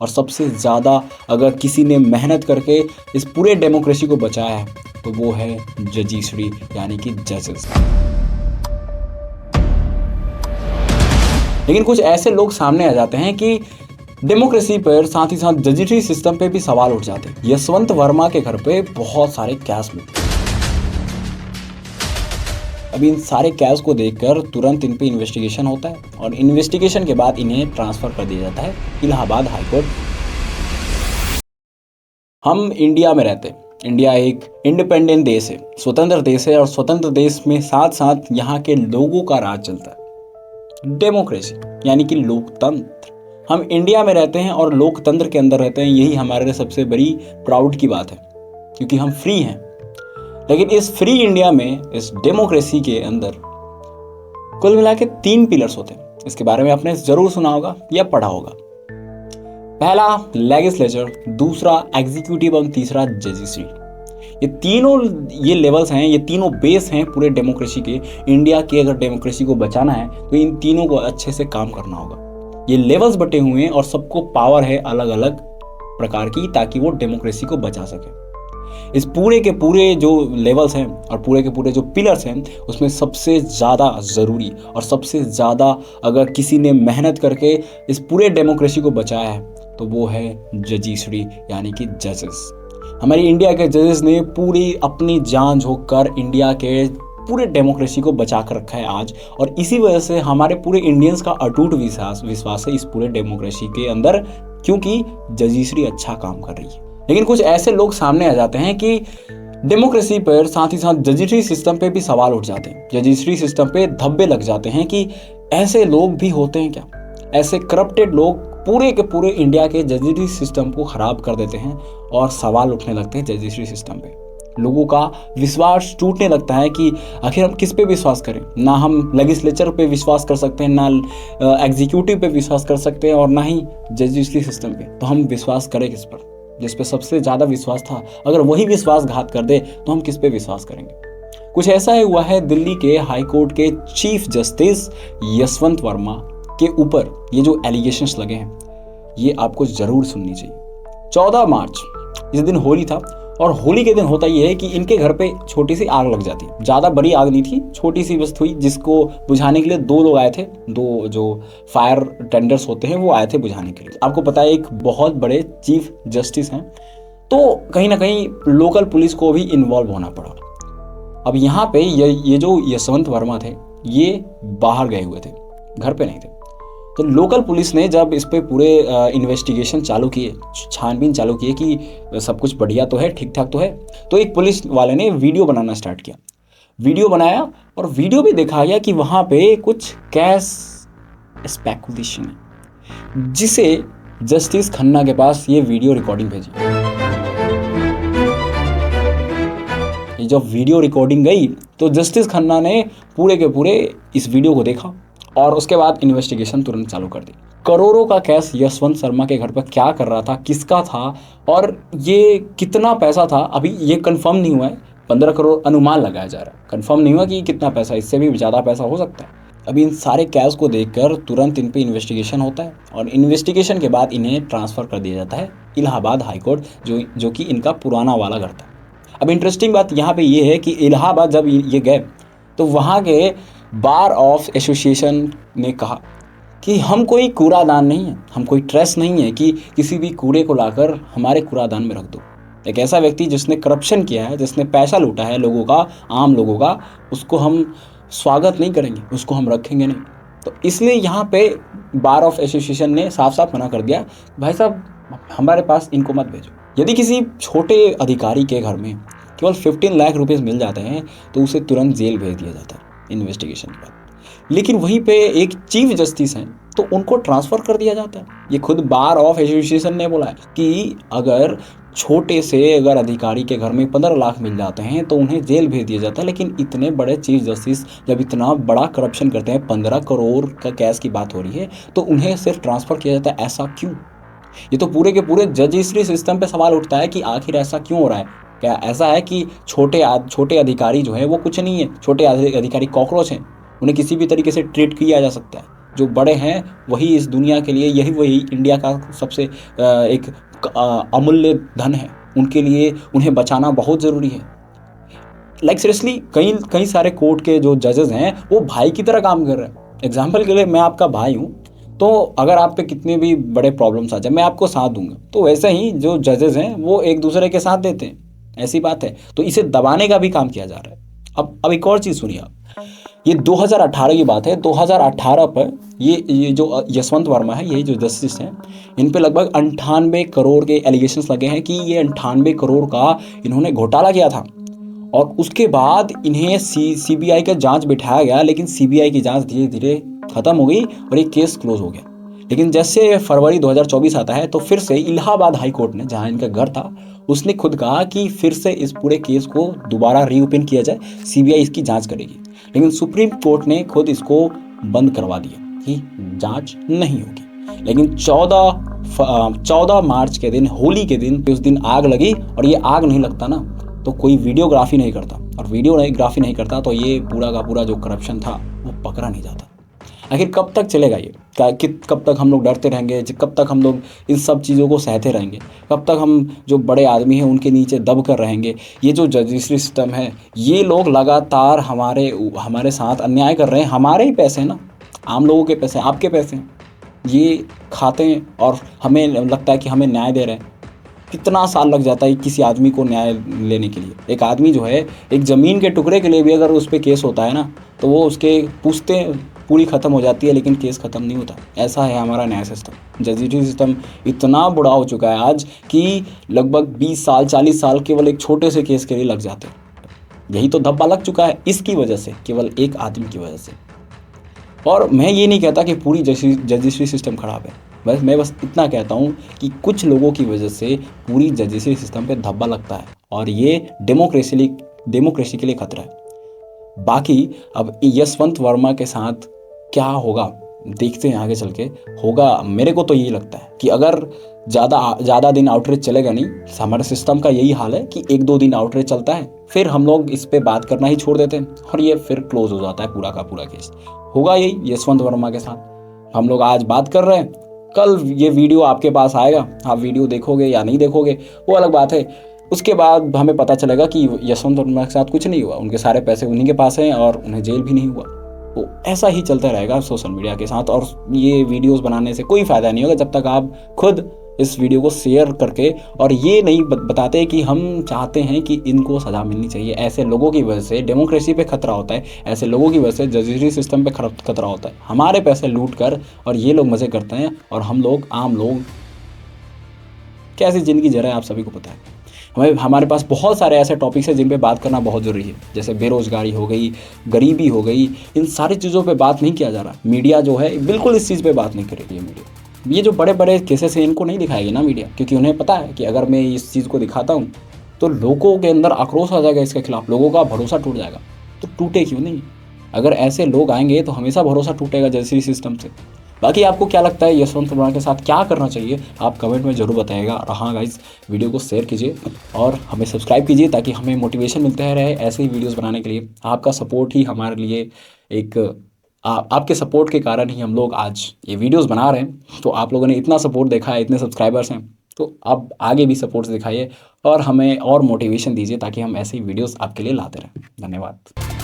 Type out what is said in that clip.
और सबसे ज़्यादा अगर किसी ने मेहनत करके इस पूरे डेमोक्रेसी को बचाया है तो वो है जजिशरी यानी कि जजेस। लेकिन कुछ ऐसे लोग सामने आ जाते हैं कि डेमोक्रेसी पर साथ ही साथ जजिशरी सिस्टम पे भी सवाल उठ जाते हैं। यशवंत वर्मा के घर पे बहुत सारे कैश मिलते हैं। अभी इन सारे कैश को देखकर तुरंत इन पे इन्वेस्टिगेशन होता है और इन्वेस्टिगेशन के बाद इन्हें ट्रांसफर कर दिया जाता है इलाहाबाद हाईकोर्ट। हम इंडिया में रहते हैं। इंडिया एक इंडिपेंडेंट देश है, स्वतंत्र देश है और स्वतंत्र देश में साथ साथ यहाँ के लोगों का राज चलता है। डेमोक्रेसी यानी कि लोकतंत्र। हम इंडिया में रहते हैं और लोकतंत्र के अंदर रहते हैं, यही हमारे लिए सबसे बड़ी प्राउड की बात है क्योंकि हम फ्री हैं। लेकिन इस फ्री इंडिया में, इस डेमोक्रेसी के अंदर कुल मिला के 3 पिलर्स होते हैं। इसके बारे में आपने जरूर सुना होगा या पढ़ा होगा। पहला लेजिस्लेचर, दूसरा एग्जीक्यूटिव और तीसरा जजिशरी। ये तीनों लेवल्स हैं, ये तीनों बेस हैं पूरे डेमोक्रेसी के। इंडिया की अगर डेमोक्रेसी को बचाना है तो इन तीनों को अच्छे से काम करना होगा। ये लेवल्स बटे हुए हैं और सबको पावर है अलग अलग प्रकार की ताकि वो डेमोक्रेसी को बचा सके। इस पूरे के पूरे जो लेवल्स हैं और पूरे के पूरे जो पिलर्स हैं उसमें सबसे ज़्यादा ज़रूरी और सबसे ज़्यादा अगर किसी ने मेहनत करके इस पूरे डेमोक्रेसी को बचाया है तो वो है जजिशरी यानी कि जजेस। हमारी इंडिया के जजेस ने पूरी अपनी जान झोंक कर इंडिया के पूरे डेमोक्रेसी को बचा कर रखा है आज, और इसी वजह से हमारे पूरे इंडियंस का अटूट विश्वास है इस पूरे डेमोक्रेसी के अंदर, क्योंकि जजिशरी अच्छा काम कर रही है। लेकिन कुछ ऐसे लोग सामने आ जाते हैं कि डेमोक्रेसी पर साथ ही साथ जजिशरी सिस्टम पे भी सवाल उठ जाते हैं। जजिशरी सिस्टम पे धब्बे लग जाते हैं कि ऐसे लोग भी होते हैं क्या, ऐसे करप्टेड लोग पूरे के पूरे इंडिया के जजिशरी सिस्टम को खराब कर देते हैं और सवाल उठने लगते हैं जजिशरी सिस्टम पे। लोगों का विश्वास टूटने लगता है कि आखिर हम किस पे विश्वास करें। ना हम लेजिस्लेचर पे विश्वास कर सकते हैं, ना एग्जीक्यूटिव पे विश्वास कर सकते हैं और ना ही जजिशरी सिस्टम पे। तो हम विश्वास करें किस पर? जिस पे सबसे ज़्यादा विश्वास था, अगर वही विश्वासघात कर दे तो हम किस पे विश्वास करेंगे। कुछ ऐसा ही हुआ है दिल्ली के हाई कोर्ट के चीफ जस्टिस यशवंत वर्मा के ऊपर। ये जो एलिगेशंस लगे हैं ये आपको ज़रूर सुननी चाहिए। 14 मार्च इस दिन होली था और होली के दिन होता ये है कि इनके घर पे छोटी सी आग लग जाती है। ज़्यादा बड़ी आग नहीं थी, छोटी सी बस हुई, जिसको बुझाने के लिए 2 लोग आए थे। 2 जो फायर टेंडर्स होते हैं वो आए थे बुझाने के लिए। आपको पता है एक बहुत बड़े चीफ जस्टिस हैं, तो कहीं ना कहीं लोकल पुलिस को भी इन्वॉल्व होना पड़ा। अब यहाँ पे ये जो यशवंत वर्मा थे ये बाहर गए हुए थे, घर पे नहीं थे। तो लोकल पुलिस ने जब इस पे पूरे इन्वेस्टिगेशन चालू किए, छानबीन चालू किए कि सब कुछ बढ़िया तो है, ठीक ठाक तो है, तो एक पुलिस वाले ने वीडियो बनाना स्टार्ट किया। वीडियो बनाया और वीडियो भी देखा गया कि वहाँ पे कुछ कैश स्पेकुलेशन है, जिसे जस्टिस खन्ना के पास ये वीडियो रिकॉर्डिंग भेजी। ये जब वीडियो रिकॉर्डिंग गई तो जस्टिस खन्ना ने पूरे के पूरे इस वीडियो को देखा और उसके बाद इन्वेस्टिगेशन तुरंत चालू कर दी। करोड़ों का कैश यशवंत शर्मा के घर पर क्या कर रहा था, किसका था और ये कितना पैसा था, अभी ये कंफर्म नहीं हुआ है। 15 करोड़ अनुमान लगाया जा रहा है, कंफर्म नहीं हुआ कि कितना पैसा, इससे भी ज़्यादा पैसा हो सकता है। अभी इन सारे कैश को देखकर तुरंत इन पे इन्वेस्टिगेशन होता है और इन्वेस्टिगेशन के बाद इन्हें ट्रांसफ़र कर दिया जाता है इलाहाबाद हाईकोर्ट, जो कि इनका पुराना वाला घर था। अब इंटरेस्टिंग बात यहाँ पे ये है कि इलाहाबाद जब ये गए तो वहाँ के बार ऑफ एसोसिएशन ने कहा कि हम कोई कूड़ादान नहीं है, हम कोई ट्रस्ट नहीं है कि किसी भी कूड़े को लाकर हमारे कूड़ादान में रख दो। एक ऐसा व्यक्ति जिसने करप्शन किया है, जिसने पैसा लूटा है लोगों का, आम लोगों का, उसको हम स्वागत नहीं करेंगे, उसको हम रखेंगे नहीं। तो इसलिए यहाँ पे बार ऑफ एसोसिएशन ने साफ साफ मना कर दिया, भाई साहब हमारे पास इनको मत भेजो। यदि किसी छोटे अधिकारी के घर में केवल 15 लाख रुपये मिल जाते हैं तो उसे तुरंत जेल भेज दिया जाता है इन्वेस्टिगेशन के बाद। लेकिन वहीं पे एक चीफ जस्टिस हैं तो उनको ट्रांसफ़र कर दिया जाता है। ये खुद बार ऑफ एसोसिएशन ने बोला है कि अगर छोटे से अगर अधिकारी के घर में 15 लाख मिल जाते हैं तो उन्हें जेल भेज दिया जाता है। लेकिन इतने बड़े चीफ जस्टिस जब इतना बड़ा करप्शन करते हैं, 15 करोड़ का कैश की बात हो रही है, तो उन्हें सिर्फ ट्रांसफ़र किया जाता है। ऐसा क्यों? ये तो पूरे के पूरे जजिशरी सिस्टम पे सवाल उठता है कि आखिर ऐसा क्यों हो रहा है। क्या ऐसा है कि छोटे अधिकारी जो है वो कुछ नहीं है, छोटे अधिकारी कॉकरोच हैं, उन्हें किसी भी तरीके से ट्रीट किया जा सकता है। जो बड़े हैं वही इस दुनिया के लिए वही इंडिया का सबसे एक अमूल्य धन है। उनके लिए उन्हें बचाना बहुत ज़रूरी है। लाइक सीरियसली कई कई सारे कोर्ट के जो जजेस हैं वो भाई की तरह काम कर रहे हैं। एग्जाम्पल के लिए मैं आपका भाई हूँ, तो अगर आप पे कितने भी बड़े प्रॉब्लम्स आ जाए मैं आपको साथ दूंगा। तो वैसे ही जो जजेस हैं वो एक दूसरे के साथ देते हैं, ऐसी बात है। तो इसे दबाने का भी काम किया जा रहा है। अब एक और चीज़ सुनिए आप, ये 2018 की बात है। 2018 पर ये जो यशवंत वर्मा है, यही जो जस्टिस हैं, इन पे लगभग 98 करोड़ के एलिगेशंस लगे हैं कि ये 98 करोड़ का इन्होंने घोटाला किया था। और उसके बाद इन्हें सीबीआई का जांच बिठाया गया, लेकिन सीबीआई की जांच धीरे धीरे खत्म हो गई और ये केस क्लोज हो गया। लेकिन जैसे फरवरी 2024 आता है तो फिर से इलाहाबाद हाई कोर्ट ने, जहां इनका घर था, उसने खुद कहा कि फिर से इस पूरे केस को दोबारा रीओपन किया जाए, सीबीआई इसकी जांच करेगी। लेकिन सुप्रीम कोर्ट ने खुद इसको बंद करवा दिया कि जांच नहीं होगी। लेकिन 14 मार्च के दिन, होली के दिन, उस दिन आग लगी। और ये आग नहीं लगता ना तो कोई वीडियोग्राफी नहीं करता, और वीडियोग्राफी नहीं करता तो ये पूरा का पूरा जो करप्शन था वो पकड़ा नहीं जाता। आखिर कब तक चलेगा ये? कब तक हम लोग डरते रहेंगे? कब तक हम लोग इन सब चीज़ों को सहते रहेंगे? कब तक हम जो बड़े आदमी हैं उनके नीचे दब कर रहेंगे? ये जो जुडिशरी सिस्टम है, ये लोग लगातार हमारे साथ अन्याय कर रहे हैं। हमारे ही पैसे हैं ना, आम लोगों के पैसे, आपके पैसे हैं, ये खाते हैं और हमें लगता है कि हमें न्याय दे रहे हैं। कितना साल लग जाता है किसी आदमी को न्याय लेने के लिए। एक आदमी जो है, एक ज़मीन के टुकड़े के लिए भी अगर उस पर केस होता है ना, तो वो उसके पूछते पूरी ख़त्म हो जाती है, लेकिन केस ख़त्म नहीं होता। ऐसा है हमारा न्याय सिस्टम। जस्टिस सिस्टम इतना बुरा हो चुका है आज कि लगभग 20 साल 40 साल केवल एक छोटे से केस के लिए लग जाते हैं। यही तो धब्बा लग चुका है इसकी वजह से, केवल एक आदमी की वजह से। और मैं ये नहीं कहता कि पूरी जस्टिस सिस्टम ख़राब है, मैं बस इतना कहता हूँ कि कुछ लोगों की वजह से पूरी जस्टिस सिस्टम पे धब्बा लगता है, और ये डेमोक्रेसी के लिए खतरा है। बाकी अब यशवंत वर्मा के साथ क्या होगा देखते हैं आगे चल के। होगा, मेरे को तो यही लगता है कि अगर ज़्यादा दिन आउटरीच चलेगा नहीं, हमारे सिस्टम का यही हाल है कि 1-2 दिन आउटरीच चलता है, फिर हम लोग इस पे बात करना ही छोड़ देते हैं और ये फिर क्लोज हो जाता है पूरा का पूरा केस। होगा यही यशवंत वर्मा के साथ। हम लोग आज बात कर रहे हैं, कल ये वीडियो आपके पास आएगा, आप वीडियो देखोगे या नहीं देखोगे वो अलग बात है। उसके बाद हमें पता चलेगा कि यशवंत वर्मा के साथ कुछ नहीं हुआ, उनके सारे पैसे उन्हीं के पास हैं और उन्हें जेल भी नहीं हुआ। तो ऐसा ही चलता रहेगा सोशल मीडिया के साथ, और ये वीडियोस बनाने से कोई फ़ायदा नहीं होगा जब तक आप खुद इस वीडियो को शेयर करके और ये नहीं बताते कि हम चाहते हैं कि इनको सज़ा मिलनी चाहिए। ऐसे लोगों की वजह से डेमोक्रेसी पे खतरा होता है, ऐसे लोगों की वजह से जस्टिस सिस्टम पे खतरा होता है। हमारे पैसे लूट कर और ये लोग मज़े करते हैं, और हम लोग आम लोग कैसी ज़िंदगी जी रहे हैं आप सभी को पता है। हमारे पास बहुत सारे ऐसे टॉपिक्स हैं जिन पे बात करना बहुत ज़रूरी है, जैसे बेरोज़गारी हो गई, गरीबी हो गई। इन सारी चीज़ों पे बात नहीं किया जा रहा। मीडिया जो है बिल्कुल इस चीज़ पे बात नहीं करेगी। ये जो बड़े बड़े केसेस हैं इनको नहीं दिखाएगी ना मीडिया, क्योंकि उन्हें पता है कि अगर मैं इस चीज़ को दिखाता हूँ तो लोगों के अंदर आक्रोश आ जाएगा इसके खिलाफ, लोगों का भरोसा टूट जाएगा। तो टूटे क्यों नहीं? अगर ऐसे लोग आएंगे तो हमेशा भरोसा टूटेगा जस्टिस सिस्टम से। बाकी आपको क्या लगता है यशवंत वर्मा के साथ क्या करना चाहिए, आप कमेंट में ज़रूर बताइएगा। और हाँ गाइस, वीडियो को शेयर कीजिए और हमें सब्सक्राइब कीजिए ताकि हमें मोटिवेशन मिलते रहे ऐसे ही वीडियोस बनाने के लिए। आपका सपोर्ट ही हमारे लिए एक आपके सपोर्ट के कारण ही हम लोग आज ये वीडियोस बना रहे हैं। तो आप लोगों ने इतना सपोर्ट देखा है, इतने सब्सक्राइबर्स हैं, तो अब आगे भी सपोर्ट दिखाइए और हमें और मोटिवेशन दीजिए ताकि हम ऐसे ही वीडियोस आपके लिए लाते रहें। धन्यवाद।